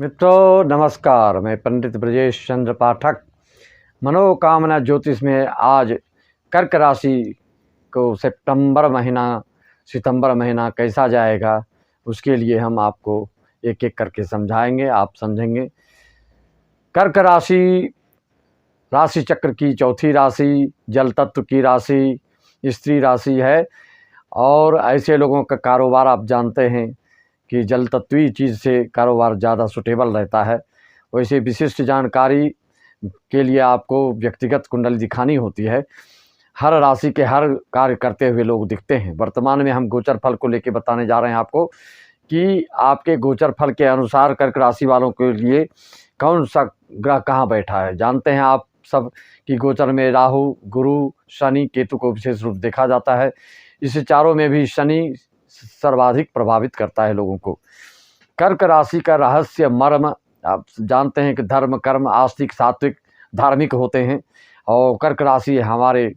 मित्रों नमस्कार। मैं पंडित ब्रजेश चंद्र पाठक मनोकामना ज्योतिष में आज कर्क राशि को सितंबर महीना कैसा जाएगा उसके लिए हम आपको एक एक करके समझाएंगे, आप समझेंगे। कर्क राशि चक्र की चौथी राशि, जल तत्व की राशि, स्त्री राशि है। और ऐसे लोगों का कारोबार आप जानते हैं कि जल तत्वीय चीज़ से कारोबार ज़्यादा सूटेबल रहता है। वैसे विशिष्ट जानकारी के लिए आपको व्यक्तिगत कुंडली दिखानी होती है। हर राशि के हर कार्य करते हुए लोग दिखते हैं। वर्तमान में हम गोचर फल को लेकर बताने जा रहे हैं आपको कि आपके गोचर फल के अनुसार कर्क राशि वालों के लिए कौन सा ग्रह कहाँ बैठा है। जानते हैं आप सब कि गोचर में राहु, गुरु, शनि, केतु को विशेष रूप देखा जाता है। इस चारों में भी शनि सर्वाधिक प्रभावित करता है लोगों को। कर्क राशि का रहस्य मर्म आप जानते हैं कि धर्म, कर्म, आस्तिक, सात्विक, धार्मिक होते हैं। और कर्क राशि हमारे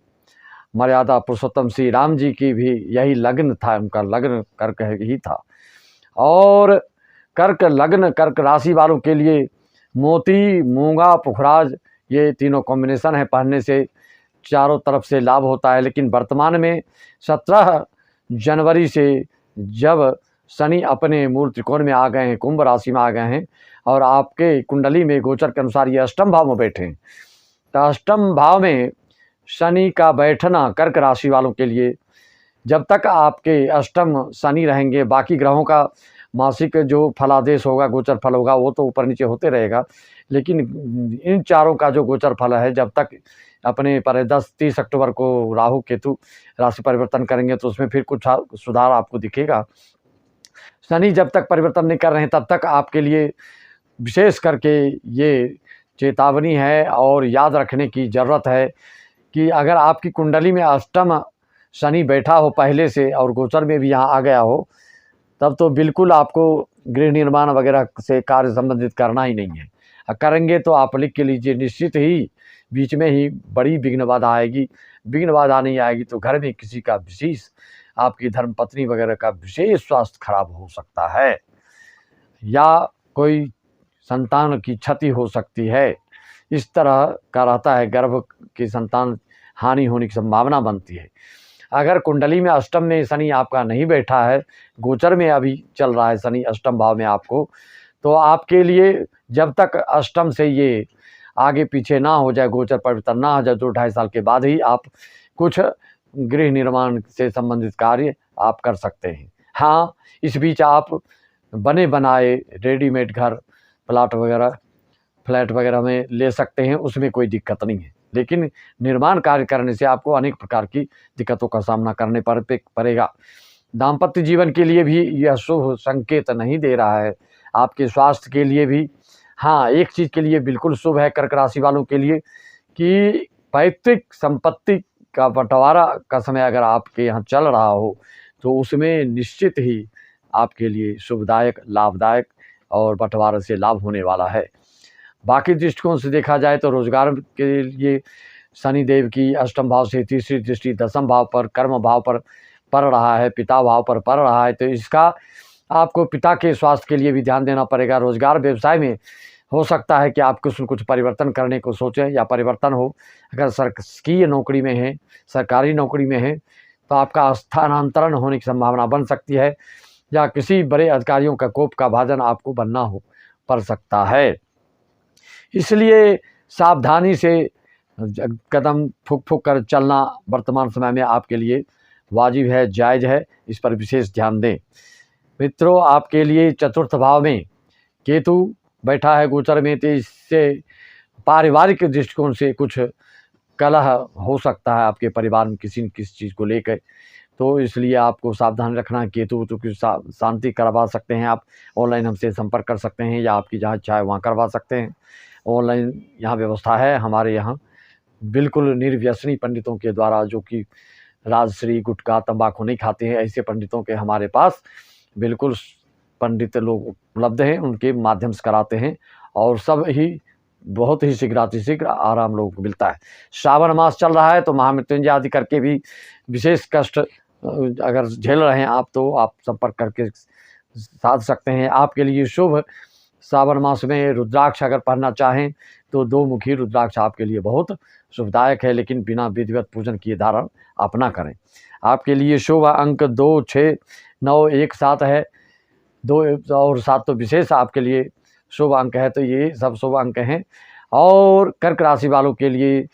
मर्यादा पुरुषोत्तम श्री राम जी की भी यही लग्न था, उनका लग्न कर्क ही था। और कर्क राशि वालों के लिए मोती, मूंगा, पुखराज ये तीनों कॉम्बिनेशन है पहनने से चारों तरफ से लाभ होता है। लेकिन वर्तमान में 17 जनवरी से जब शनि अपने मूल त्रिकोण में आ गए हैं, कुंभ राशि में आ गए हैं और आपके कुंडली में गोचर के अनुसार ये अष्टम भाव में बैठे हैं, तो अष्टम भाव में शनि का बैठना कर्क राशि वालों के लिए, जब तक आपके अष्टम शनि रहेंगे बाकी ग्रहों का मासिक जो फलादेश होगा, गोचर फल होगा, वो तो ऊपर नीचे होते रहेगा। लेकिन इन चारों का जो गोचर फल है, जब तक अपने पर 30 अक्टूबर को राहु केतु राशि परिवर्तन करेंगे तो उसमें फिर कुछ सुधार आपको दिखेगा। शनि जब तक परिवर्तन नहीं कर रहे हैं तब तक आपके लिए विशेष करके ये चेतावनी है और याद रखने की ज़रूरत है कि अगर आपकी कुंडली में अष्टम शनि बैठा हो पहले से और गोचर में भी यहाँ आ गया हो, तब तो बिल्कुल आपको गृह निर्माण वगैरह से कार्य संबंधित करना ही नहीं है। करेंगे तो आप लिख के लीजिए, निश्चित ही बीच में ही बड़ी विघ्न बाधा आएगी। विघ्न बाधा नहीं आएगी तो घर में किसी का विशेष, आपकी धर्मपत्नी वगैरह का विशेष स्वास्थ्य खराब हो सकता है या कोई संतान की क्षति हो सकती है। इस तरह का रहता है, गर्भ की संतान हानि होने की संभावना बनती है। अगर कुंडली में अष्टम में शनि आपका नहीं बैठा है, गोचर में अभी चल रहा है शनि अष्टम भाव में आपको, तो आपके लिए जब तक अष्टम से ये आगे पीछे ना हो जाए, गोचर परिवर्तन ना हो जाए, 2-2.5 साल के बाद ही आप कुछ गृह निर्माण से संबंधित कार्य आप कर सकते हैं। हाँ, इस बीच आप बने बनाए रेडीमेड घर, फ्लैट वगैरह में ले सकते हैं, उसमें कोई दिक्कत नहीं है। लेकिन निर्माण कार्य करने से आपको अनेक प्रकार की दिक्कतों का सामना करने पड़ेगा। दाम्पत्य जीवन के लिए भी यह शुभ संकेत नहीं दे रहा है। आपके स्वास्थ्य के लिए भी हाँ, एक चीज़ के लिए बिल्कुल शुभ है कर्क राशि वालों के लिए कि पैतृक संपत्ति का बंटवारा का समय अगर आपके यहाँ चल रहा हो तो उसमें निश्चित ही आपके लिए शुभदायक, लाभदायक और बंटवारे से लाभ होने वाला है। बाकी दृष्टिकोण से देखा जाए तो रोजगार के लिए शनिदेव की अष्टम भाव से तीसरी दृष्टि दसम भाव पर, कर्म भाव पर पड़ रहा है, पिता भाव पर पड़ रहा है, तो इसका आपको पिता के स्वास्थ्य के लिए भी ध्यान देना पड़ेगा। रोजगार व्यवसाय में हो सकता है कि आप कुछ न कुछ परिवर्तन करने को सोचें या परिवर्तन हो। अगर शासकीय नौकरी में है, सरकारी नौकरी में है, तो आपका स्थानांतरण होने की संभावना बन सकती है या किसी बड़े अधिकारियों का कोप का भाजन आपको बनना हो पड़ सकता है। इसलिए सावधानी से कदम फूँक फूँक कर चलना वर्तमान समय में आपके लिए वाजिब है, जायज़ है। इस पर विशेष ध्यान दें। मित्रों, आपके लिए चतुर्थ भाव में केतु बैठा है गोचर में, तो इससे पारिवारिक दृष्टिकोण से कुछ कलह हो सकता है आपके परिवार में किसी न किसी चीज़ को लेकर, तो इसलिए आपको सावधान रखना है। केतु तो की शांति करवा सकते हैं आप, ऑनलाइन हमसे संपर्क कर सकते हैं या आपकी जहाँ चाहे वहाँ करवा सकते हैं। ऑनलाइन यहाँ व्यवस्था है हमारे यहाँ, बिल्कुल निर्व्यसनी पंडितों के द्वारा, जो कि राजश्री, गुटखा, तंबाकू नहीं खाते हैं, ऐसे पंडितों के हमारे पास बिल्कुल पंडित लोग उपलब्ध हैं, उनके माध्यम से कराते हैं और सब ही बहुत ही शीघ्र आराम लोगों को मिलता है। श्रावण मास चल रहा है तो महामृत्युंजय आदि करके भी विशेष कष्ट अगर झेल रहे हैं आप, तो आप संपर्क करके साध सकते हैं। आपके लिए शुभ सावन मास में रुद्राक्ष अगर पढ़ना चाहें तो 2 मुखी रुद्राक्ष आपके लिए बहुत शुभदायक है, लेकिन बिना विधिवत पूजन किए धारण आप ना करें। आपके लिए शुभ अंक 2, 6, 9, 1, 7 है। 2 और 7 तो विशेष आपके लिए शुभ अंक है, तो ये सब शुभ अंक हैं। और कर्क राशि वालों के लिए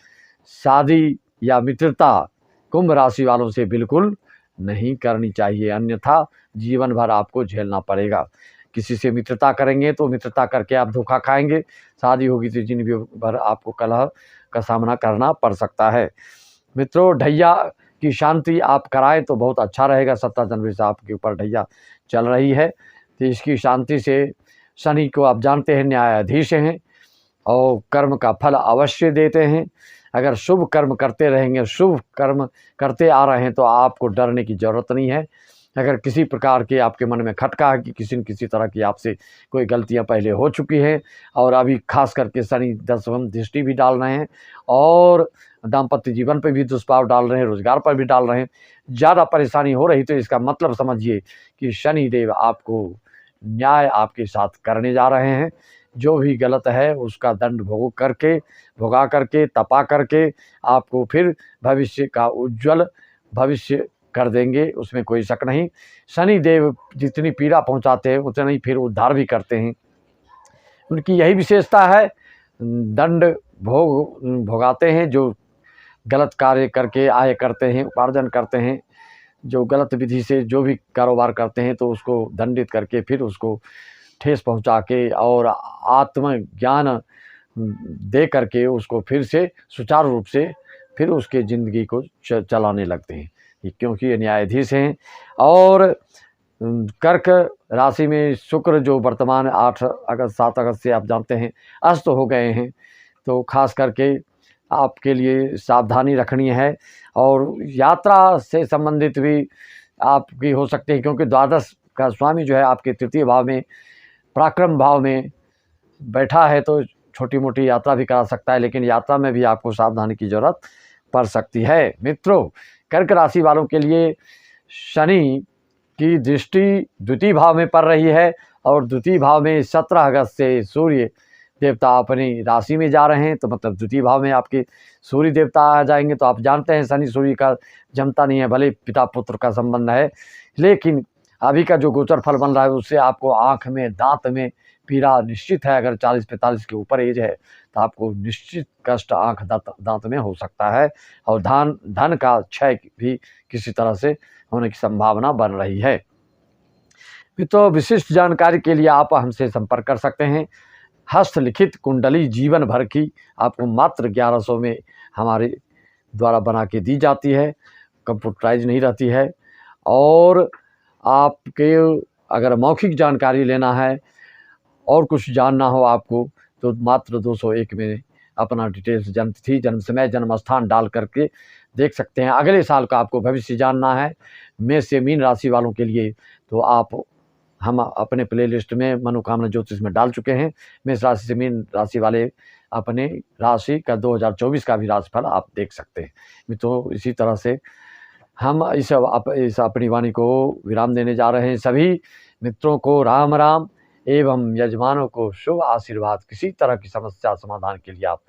शादी या मित्रता कुंभ राशि वालों से बिल्कुल नहीं करनी चाहिए, अन्यथा जीवन भर आपको झेलना पड़ेगा। किसी से मित्रता करेंगे तो मित्रता करके आप धोखा खाएंगे, शादी होगी तो जिंदगी भर आपको कलह का सामना करना पड़ सकता है। मित्रों, ढैया की शांति आप कराएं तो बहुत अच्छा रहेगा। 17 जनवरी से आपके ऊपर ढैया चल रही है, तो इसकी शांति से शनि को आप जानते हैं न्यायाधीश हैं और कर्म का फल अवश्य देते हैं। अगर शुभ कर्म करते रहेंगे, शुभ कर्म करते आ रहे हैं तो आपको डरने की ज़रूरत नहीं है। अगर किसी प्रकार के आपके मन में खटका है कि किसी न किसी तरह की आपसे कोई गलतियां पहले हो चुकी हैं और अभी खास करके शनि 10वीं दृष्टि भी डाल रहे हैं और दाम्पत्य जीवन पर भी दुष्प्रभाव डाल रहे हैं, रोजगार पर भी डाल रहे हैं, ज़्यादा परेशानी हो रही, तो इसका मतलब समझिए कि शनि देव आपको न्याय आपके साथ करने जा रहे हैं। जो भी गलत है उसका दंड भोगा करके तपा करके आपको फिर भविष्य का उज्जवल भविष्य कर देंगे, उसमें कोई शक नहीं। शनि देव जितनी पीड़ा पहुंचाते हैं उतना ही फिर उद्धार भी करते हैं। उनकी यही विशेषता है, दंड भोगाते हैं। जो गलत कार्य करके आय करते हैं, उपार्जन करते हैं, जो गलत विधि से जो भी कारोबार करते हैं तो उसको दंडित करके फिर उसको ठेस पहुंचा के और आत्मज्ञान दे करके उसको फिर से सुचारू रूप से फिर उसके ज़िंदगी को चलाने लगते हैं, क्योंकि ये न्यायाधीश हैं। और कर्क राशि में शुक्र जो वर्तमान 7 अगस्त से आप जानते हैं अस्त हो गए हैं, तो खास करके आपके लिए सावधानी रखनी है। और यात्रा से संबंधित भी आपकी हो सकती है, क्योंकि द्वादश का स्वामी जो है आपके तृतीय भाव में पराक्रम भाव में बैठा है, तो छोटी मोटी यात्रा भी करा सकता है, लेकिन यात्रा में भी आपको सावधानी की ज़रूरत पड़ सकती है। मित्रों, कर्क राशि वालों के लिए शनि की दृष्टि द्वितीय भाव में पड़ रही है और द्वितीय भाव में 17 अगस्त से सूर्य देवता अपनी राशि में जा रहे हैं, तो मतलब द्वितीय भाव में आपके सूर्य देवता आ जाएंगे। तो आप जानते हैं शनि सूर्य का जमता नहीं है, भले पिता पुत्र का संबंध है, लेकिन अभी का जो गोचर फल बन रहा है उससे आपको आँख में दांत में पीड़ा निश्चित है। अगर 40-45 के ऊपर एज है तो आपको निश्चित कष्ट आँख दांत में हो सकता है और धन का क्षय भी किसी तरह से होने की संभावना बन रही है। तो विशिष्ट जानकारी के लिए आप हमसे संपर्क कर सकते हैं। हस्तलिखित कुंडली जीवन भर की आपको मात्र 1100 में हमारे द्वारा बना के दी जाती है, कंप्यूटराइज नहीं रहती है। और आपके अगर मौखिक जानकारी लेना है और कुछ जानना हो आपको तो मात्र 201 में अपना डिटेल्स, जन्मतिथि, जन्म समय, जन्म स्थान डाल करके देख सकते हैं। अगले साल का आपको भविष्य जानना है मेष से मीन राशि वालों के लिए, तो आप हम अपने प्लेलिस्ट में मनोकामना ज्योतिष में डाल चुके हैं। मेष राशि से मीन राशि वाले अपने राशि का 2024 का भी राशिफल आप देख सकते हैं। तो इसी तरह से हम इस अपनी वाणी को विराम देने जा रहे हैं। सभी मित्रों को राम राम एवं यजमानों को शुभ आशीर्वाद। किसी तरह की समस्या समाधान के लिए आप